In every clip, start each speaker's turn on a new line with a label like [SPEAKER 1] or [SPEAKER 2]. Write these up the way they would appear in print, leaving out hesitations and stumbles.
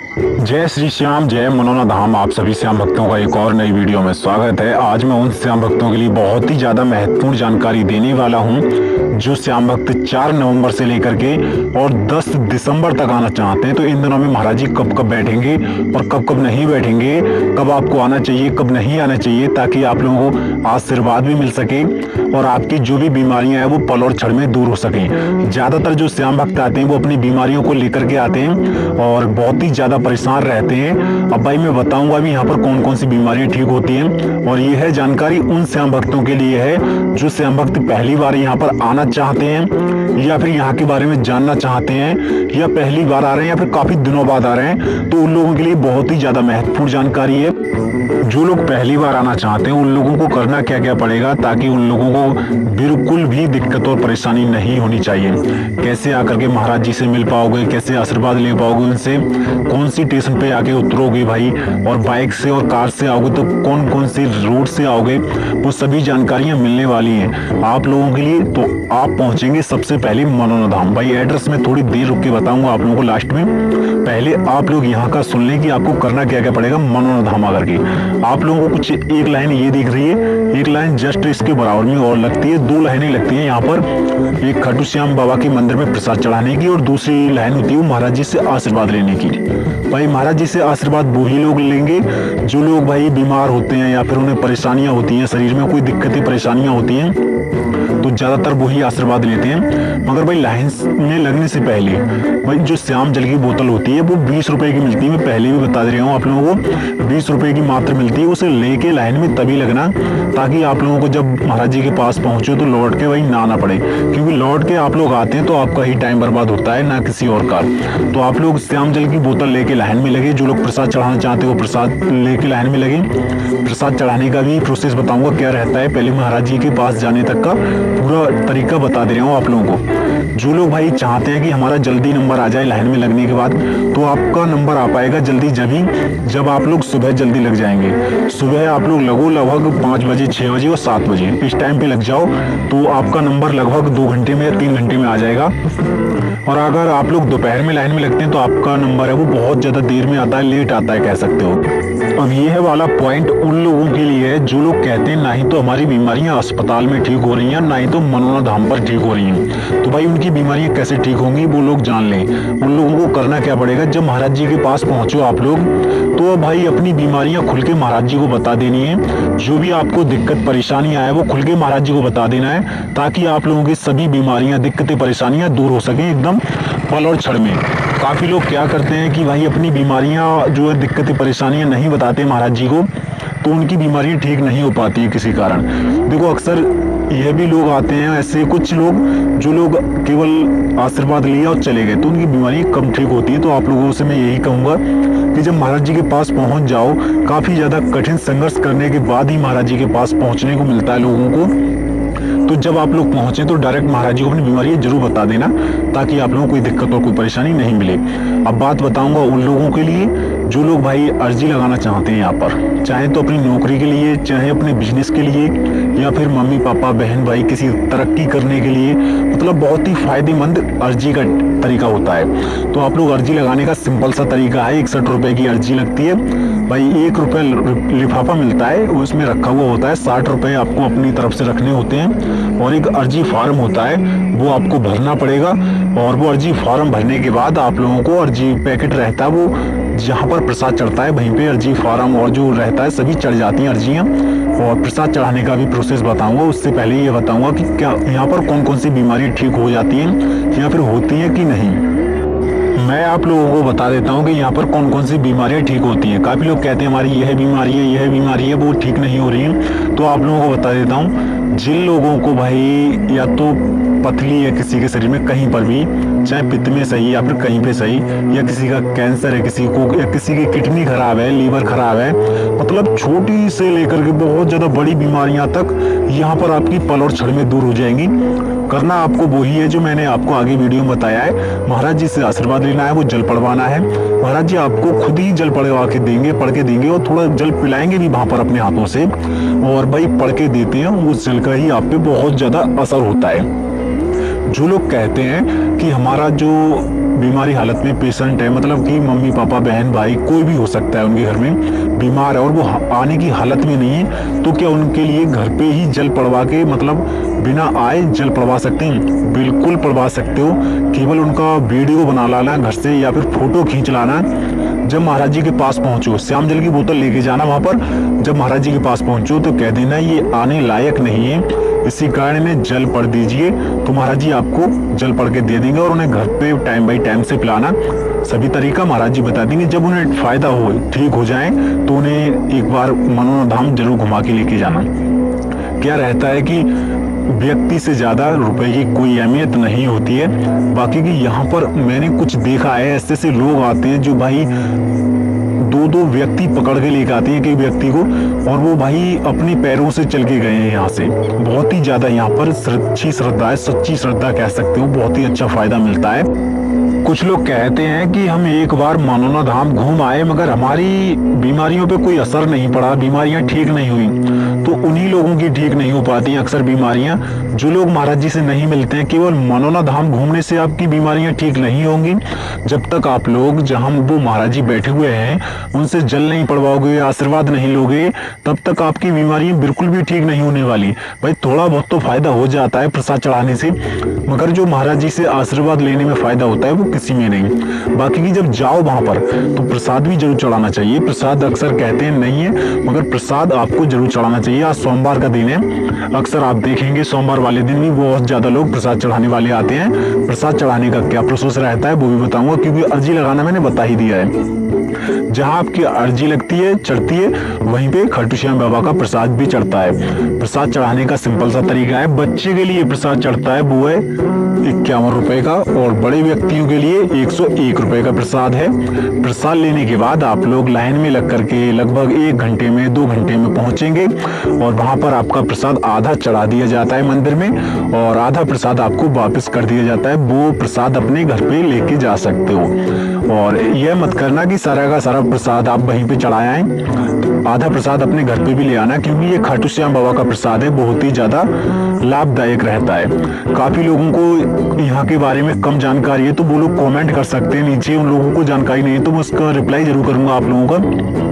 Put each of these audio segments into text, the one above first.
[SPEAKER 1] जय श्री श्याम, जय मनोना धाम। आप सभी श्याम भक्तों का एक और नई वीडियो में स्वागत है। आज मैं उन श्याम भक्तों के लिए बहुत ही ज़्यादा महत्वपूर्ण जानकारी देने वाला हूं जो श्याम भक्त 4 नवंबर से लेकर के और 10 दिसंबर तक आना चाहते हैं। तो इन दिनों में महाराज जी कब कब बैठेंगे और कब कब नहीं बैठेंगे, कब आपको आना चाहिए, कब नहीं आना चाहिए, ताकि आप लोगों को आशीर्वाद भी मिल सके और आपकी जो भी बीमारियां हैं वो पल और क्षण में दूर हो सकें। ज़्यादातर जो श्याम भक्त आते हैं वो अपनी बीमारियों को लेकर के आते हैं और बहुत ही ज़्यादा परेशान रहते हैं। अब भाई मैं बताऊंगा भी यहाँ पर कौन कौन सी बीमारियां ठीक होती हैं, और ये है जानकारी उन श्याम भक्तों के लिए है जो श्याम भक्त पहली बार यहाँ पर आना चाहते हैं या फिर यहाँ के बारे में जानना चाहते हैं, या पहली बार आ रहे हैं या फिर काफी दिनों बाद आ रहे हैं। तो उन लोगों के लिए बहुत ही ज्यादा महत्वपूर्ण जानकारी है। जो लोग पहली बार आना चाहते हैं उन लोगों को करना क्या क्या पड़ेगा, ताकि उन लोगों को बिल्कुल भी दिक्कत और परेशानी नहीं होनी चाहिए। कैसे आकर के महाराज जी से मिल पाओगे, कैसे आशीर्वाद ले पाओगे उनसे, कौन सी स्टेशन पे आके उतरोगे भाई, और बाइक से और कार से आओगे तो कौन कौन सी रूट से आओगे, वो सभी जानकारियां मिलने वाली हैं आप लोगों के लिए। तो आप पहुंचेंगे सबसे पहले मनोना धाम। भाई एड्रेस में थोड़ी देर रुक के बताऊंगा आप लोगों को लास्ट में। पहले आप लोग यहाँ का सुन लें कि आपको करना क्या क्या पड़ेगा मनोना धाम आकर के। आप लोगों को कुछ एक लाइन ये दिख रही है, एक लाइन जस्ट इसके बराबर में और लगती है, 2 लाइनें लगती हैं यहाँ पर। एक खाटू श्याम बाबा के मंदिर में प्रसाद चढ़ाने की और दूसरी लाइन होती है वो महाराज जी से आशीर्वाद लेने की। भाई महाराज जी से आशीर्वाद वो ही लोग लेंगे जो लोग भाई बीमार होते हैं या फिर उन्हें परेशानियां होती हैं, शरीर में कोई दिक्कतें परेशानियां होती हैं, तो ज्यादातर वही आशीर्वाद लेते हैं। मगर भाई लाइन में लगने से पहले भाई जो श्याम जल की बोतल होती है वो 20 रुपए की मिलती है। मैं पहले भी बता दे रहा हूँ आप लोगों को, 20 रुपए की मात्र मिलती है। उसे लेके लाइन में तभी लगना ताकि आप लोगों को जब महाराज जी के पास पहुंचे तो लौट के वही ना आना पड़े, क्योंकि लौट के आप लोग आते हैं तो आपका ही टाइम बर्बाद होता है, ना किसी और का। तो आप लोग श्याम जल की बोतल लेके लाइन में लगे। जो लोग प्रसाद चढ़ाना चाहते हैं वो प्रसाद लेके लाइन में लगे। प्रसाद चढ़ाने का भी प्रोसेस बताऊंगा क्या रहता है, पहले महाराज जी के पास जाने तक का पूरा तरीका बता दे रहा हूँ आप लोगों को। जो लोग भाई चाहते हैं कि हमारा जल्दी नंबर आ जाए लाइन में लगने के बाद, तो आपका नंबर आ पाएगा जल्दी जब आप लोग सुबह जल्दी लग जाएंगे। सुबह आप लोग लगो लगभग 5 बजे, 6 बजे और 7 बजे, इस टाइम पे लग जाओ तो आपका नंबर लगभग 2 घंटे में या 3 घंटे में आ जाएगा। और अगर आप लोग दोपहर में लाइन में लगते हैं तो आपका नंबर है वो बहुत ज्यादा देर में आता है, लेट आता है कह सकते हो। अब ये है वाला पॉइंट उन लोगों के लिए है जो लोग कहते हैं ना ही तो हमारी बीमारियां अस्पताल में ठीक हो रही हैं, ना ही तो मनोना धाम पर ठीक हो रही हैं। तो भाई उनकी बीमारियां कैसे ठीक होंगी वो लोग जान लें। उन लोगों को करना क्या पड़ेगा, जब महाराज जी के पास पहुंचो आप लोग तो भाई अपनी बीमारियां खुल के महाराज जी को बता देनी है। जो भी आपको दिक्कत परेशानियां है वो खुल के महाराज जी को बता देना है, ताकि आप लोगों की सभी बीमारियां, दिक्कतें, परेशानियां दूर हो सकें एकदम पल और क्षण में। काफी लोग क्या करते हैं कि भाई अपनी बीमारियां जो है, दिक्कतें, परेशानियां नहीं बताते महाराज जी को, तो उनकी बीमारियां ठीक नहीं हो पाती है किसी कारण। देखो अक्सर यह भी लोग आते हैं ऐसे कुछ लोग जो लोग केवल आशीर्वाद लिया और चले गए, तो उनकी बीमारियां कम ठीक होती है। तो आप लोगों से मैं यही कहूंगा कि जब महाराज जी के पास पहुंच जाओ, काफी ज्यादा कठिन संघर्ष करने के बाद ही महाराज जी के पास पहुंचने को मिलता है लोगों को। तो जब आप लोग पहुंचे तो डायरेक्ट महाराज जी को अपनी बीमारी जरूर बता देना, ताकि आप लोगों को कोई दिक्कत और कोई परेशानी नहीं मिले। अब बात बताऊंगा उन लोगों के लिए जो लोग भाई अर्जी लगाना चाहते हैं यहाँ पर, चाहे तो अपनी नौकरी के लिए, चाहे अपने बिजनेस के लिए, या फिर मम्मी पापा बहन भाई किसी तरक्की करने के लिए। मतलब बहुत ही फायदेमंद अर्जी का तरीका होता है। तो आप लोग अर्जी लगाने का सिंपल सा तरीका है, 61 रुपए की अर्जी लगती है भाई। 1 रुपये लिफाफा मिलता है, उसमें रखा हुआ होता है। 60 रुपए आपको अपनी तरफ से रखने होते हैं, और एक अर्जी फॉर्म होता है वो आपको भरना पड़ेगा। और वो अर्जी फॉर्म भरने के बाद आप लोगों को अर्जी पैकेट रहता है, वो जहाँ पर प्रसाद चढ़ता है वहीं पे अर्जी फॉर्म और जो रहता है सभी चढ़ जाती हैं अर्जियाँ। और प्रसाद चढ़ाने का भी प्रोसेस बताऊंगा। उससे पहले ये बताऊंगा कि क्या यहाँ पर कौन कौन सी बीमारी ठीक हो जाती हैं या फिर होती हैं कि नहीं। मैं आप लोगों को बता देता हूँ कि यहाँ पर कौन कौन सी बीमारियाँ ठीक होती हैं। काफी लोग कहते हैं हमारी यह बीमारी है, यह बीमारी है, वो ठीक नहीं हो रही है। तो आप लोगों को बता देता हूँ, जिन लोगों को भाई या तो पथरी है किसी के शरीर में कहीं पर भी, चाहे पित्त में सही या फिर कहीं पे सही, या किसी का कैंसर है किसी को, या किसी की किडनी खराब है, लीवर खराब है, मतलब छोटी से लेकर के बहुत ज्यादा बड़ी बीमारियां तक यहाँ पर आपकी पल और क्षण में दूर हो जाएंगी। करना आपको वही है जो मैंने आपको आगे वीडियो में बताया है। महाराज जी से आशीर्वाद लेना है, वो जल पड़वाना है। महाराज जी आपको खुद ही जल पड़वा के देंगे, पढ़ के देंगे, और थोड़ा जल पिलाएंगे भी वहां पर अपने हाथों से। और भाई पढ़ के देते हैं, उस जल का ही आप पे बहुत ज्यादा असर होता है। जो लोग कहते हैं कि हमारा जो बीमारी हालत में पेशेंट है, मतलब कि मम्मी पापा बहन भाई कोई भी हो सकता है उनके घर में बीमार है और वो आने की हालत में नहीं है, तो क्या उनके लिए घर पे ही जल पड़वा के, मतलब बिना आए जल पड़वा सकते हैं? बिल्कुल पड़वा सकते हो। केवल उनका वीडियो बना लाना घर से या फिर फोटो खींच लाना। जब महाराज जी के पास पहुंचो, श्याम जल की बोतल लेके जाना वहां पर। जब महाराज जी के पास पहुंचो तो कह देना ये आने लायक नहीं है, इसी कारण इन्हें जल पढ़ दीजिए, तो महाराज जी आपको जल पढ़ के दे देंगे और उन्हें घर पे टाइम बाई टाइम से पिलाना। सभी तरीका महाराज जी बता देंगे। जब उन्हें फायदा हो, ठीक हो जाए, तो उन्हें एक बार मनोना धाम जरूर घुमा के लेके जाना। क्या रहता है कि व्यक्ति से ज्यादा रुपए की कोई अहमियत नहीं होती है। बाकी की यहाँ पर मैंने कुछ देखा है, ऐसे ऐसे लोग आते हैं जो भाई दो व्यक्ति पकड़ के लेके आते हैं एक व्यक्ति को, और वो भाई अपने पैरों से चल के गए हैं यहाँ से। बहुत ही ज्यादा यहाँ पर सच्ची श्रद्धा है, सच्ची श्रद्धा कह सकते हो, बहुत ही अच्छा फायदा मिलता है। कुछ लोग कहते हैं कि हम एक बार मनोना धाम घूम आए मगर हमारी बीमारियों पे कोई असर नहीं पड़ा, बीमारियां ठीक नहीं हुई। तो उन्हीं लोगों की ठीक नहीं हो पाती हैं अक्सर बीमारियां, जो लोग महाराज जी से नहीं मिलते हैं। केवल मनोना धाम घूमने से आपकी बीमारियां ठीक नहीं होंगी। जब तक आप लोग जहां वो महाराज जी बैठे हुए हैं उनसे जल नहीं पड़वाओगे, आशीर्वाद नहीं लोगे, तब तक आपकी बीमारियां बिल्कुल भी ठीक नहीं होने वाली। भाई थोड़ा बहुत तो फायदा हो जाता है प्रसाद चढ़ाने से, मगर जो महाराज जी से आशीर्वाद लेने में फायदा होता है वो किसी में नहीं। बाकी की जब जाओ वहां पर तो प्रसाद भी जरूर चढ़ाना चाहिए। प्रसाद अक्सर कहते हैं नहीं है, मगर प्रसाद आपको जरूर चढ़ाना चाहिए। आज सोमवार का दिन है, अक्सर आप देखेंगे सोमवार वाले दिन भी बहुत ज्यादा लोग प्रसाद चढ़ाने वाले आते हैं। प्रसाद चढ़ाने का क्या प्रोसेस रहता है वो भी बताऊंगा, क्योंकि अर्जी लगाना मैंने बता ही दिया है। जहां आपकी अर्जी लगती है, चढ़ती है, वहीं पे खाटू श्याम बाबा का प्रसाद भी चढ़ता है। प्रसाद चढ़ाने का सिंपल सा तरीका है। बच्चे के लिए प्रसाद चढ़ता है वो है 51 रुपए का, और बड़े व्यक्तियों के लिए 101 रुपए का प्रसाद है। प्रसाद लेने के बाद आप लोग लाइन में लग करके लगभग 1 घंटे में 2 घंटे में पहुंचेंगे, और वहां पर आपका प्रसाद आधा चढ़ा दिया जाता है मंदिर में, और आधा प्रसाद आपको वापस कर दिया जाता है। वो प्रसाद अपने घर पे लेके जा सकते हो, और यह मत करना कि सारा का सारा प्रसाद आप वहीं पे चढ़ाए आए। आधा प्रसाद अपने घर पे भी ले आना, क्योंकि ये खाटू श्याम बाबा का प्रसाद है, बहुत ही ज्यादा लाभदायक रहता है। काफी लोगों को यहाँ के बारे में कम जानकारी है, तो वो लोग कमेंट कर सकते हैं नीचे। उन लोगों को जानकारी नहीं है तो मैं उसका रिप्लाई जरूर करूंगा आप लोगों का,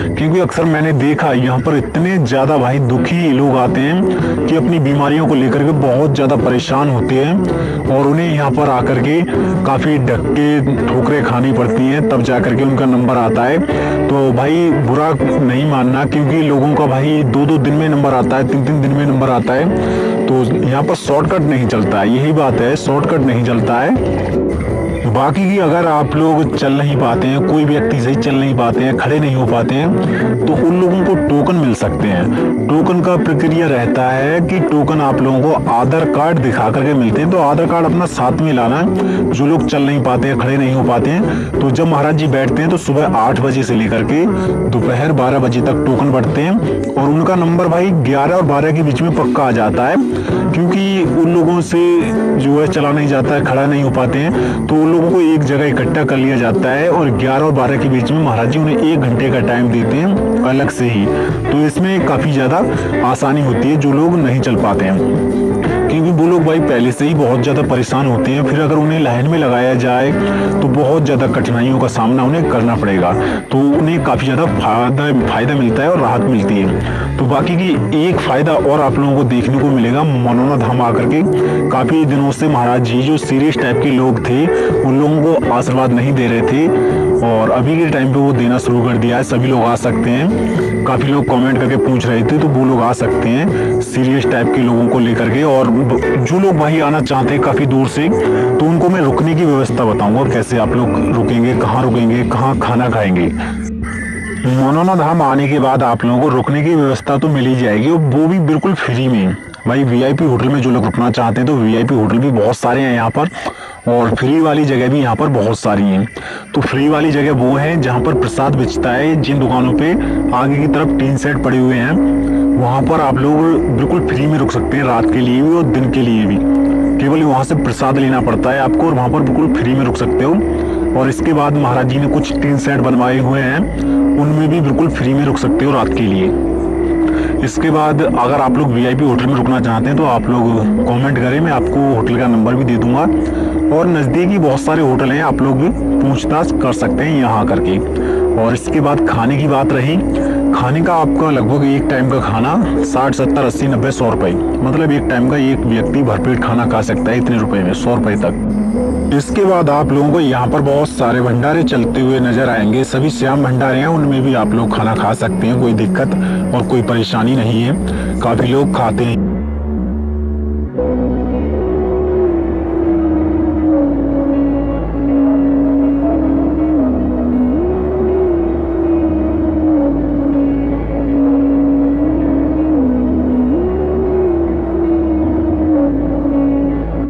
[SPEAKER 1] क्योंकि अक्सर मैंने देखा यहाँ पर इतने ज्यादा भाई दुखी लोग आते हैं कि अपनी बीमारियों को लेकर के बहुत ज्यादा परेशान होते हैं, और उन्हें यहाँ पर आकर के काफी धक्के ठोकरें खानी पड़ती हैं, तब जाकर के उनका नंबर आता है। तो भाई बुरा नहीं मानना, क्योंकि लोगों का भाई 2-2 दिन में नंबर आता है, 3-3 दिन में नंबर आता है। तो यहाँ पर शॉर्टकट नहीं चलता है, यही बात है, शॉर्टकट नहीं चलता है। बाकी की अगर आप लोग चल नहीं पाते हैं, कोई व्यक्ति सही चल नहीं पाते हैं, खड़े नहीं हो पाते हैं, तो उन लोगों को टोकन मिल सकते हैं। टोकन का प्रक्रिया रहता है कि टोकन आप लोगों को आधार कार्ड दिखा करके मिलते हैं, तो आधार कार्ड अपना साथ में लाना। जो लोग चल नहीं पाते हैं, खड़े नहीं हो पाते हैं, तो जब महाराज जी बैठते हैं तो सुबह 8 बजे से लेकर के दोपहर 12 बजे तक टोकन बढ़ते हैं, और उनका नंबर भाई 11 और 12 के बीच में पक्का आ जाता है, क्योंकि उन लोगों से जो है चला नहीं जाता है, खड़ा नहीं हो पाते हैं, तो उन लोगों को एक जगह इकट्ठा कर लिया जाता है, और 11 और 12 के बीच में महाराज जी उन्हें 1 घंटे का टाइम देते हैं अलग से ही। तो इसमें काफी ज्यादा आसानी होती है जो लोग नहीं चल पाते हैं, क्योंकि वो लोग भाई पहले से ही बहुत ज्यादा परेशान होते हैं। फिर अगर उन्हें लाइन में लगाया जाए तो बहुत ज्यादा कठिनाइयों का सामना उन्हें करना पड़ेगा, तो उन्हें काफी ज्यादा फायदा मिलता है और राहत मिलती है। तो बाकी की एक फायदा और आप लोगों को देखने को मिलेगा मनोना धाम आकर के। काफी दिनों से महाराज जी जो सीरियस टाइप के लोग थे उन लोगों को आशीर्वाद नहीं दे रहे थे, और अभी के टाइम पे वो देना शुरू कर दिया है। सभी लोग आ सकते हैं। काफी लोग कमेंट करके पूछ रहे थे, तो वो लोग आ सकते हैं सीरियस टाइप के लोगों को लेकर के। और जो लोग भाई आना चाहते हैं काफी दूर से, तो उनको मैं रुकने की व्यवस्था बताऊंगा, कैसे आप लोग रुकेंगे, कहाँ रुकेंगे, कहाँ खाना खाएंगे। मनोना धाम आने के बाद आप लोगों को रुकने की व्यवस्था तो मिल ही जाएगी, और वो भी बिल्कुल फ्री में। भाई वीआईपी होटल में जो लोग रुकना चाहते हैं तो वीआईपी होटल भी बहुत सारे हैं यहाँ पर, और फ्री वाली जगह भी यहाँ पर बहुत सारी हैं। तो फ्री वाली जगह वो है जहाँ पर प्रसाद बेचता है। जिन दुकानों पे आगे की तरफ टीन सेट पड़े हुए हैं, वहाँ पर आप लोग बिल्कुल फ्री में रुक सकते हैं, रात के लिए भी और दिन के लिए भी। केवल वहाँ से प्रसाद लेना पड़ता है आपको, और वहाँ पर बिल्कुल फ्री में रुक सकते हो। और इसके बाद महाराज जी ने कुछ टीन सेट बनवाए हुए हैं, उनमें भी बिल्कुल फ्री में रुक सकते हो रात के लिए। इसके बाद अगर आप लोग वीआईपी होटल में रुकना चाहते हैं तो आप लोग कमेंट करें, मैं आपको होटल का नंबर भी दे दूंगा। और नज़दीकी बहुत सारे होटल हैं, आप लोग भी पूछताछ कर सकते हैं यहाँ करके। और इसके बाद खाने की बात रही, खाने का आपका लगभग एक टाइम का खाना 60, 70, 80, 90, 100 रुपये, मतलब एक टाइम का एक व्यक्ति भरपेट खाना खा सकता है इतने रुपए में, 100 रुपये तक। इसके बाद आप लोगों को यहाँ पर बहुत सारे भंडारे चलते हुए नजर आएंगे, सभी श्याम भंडारे हैं, उनमें भी आप लोग खाना खा सकते हैं, कोई दिक्कत और कोई परेशानी नहीं है, काफ़ी लोग खाते हैं।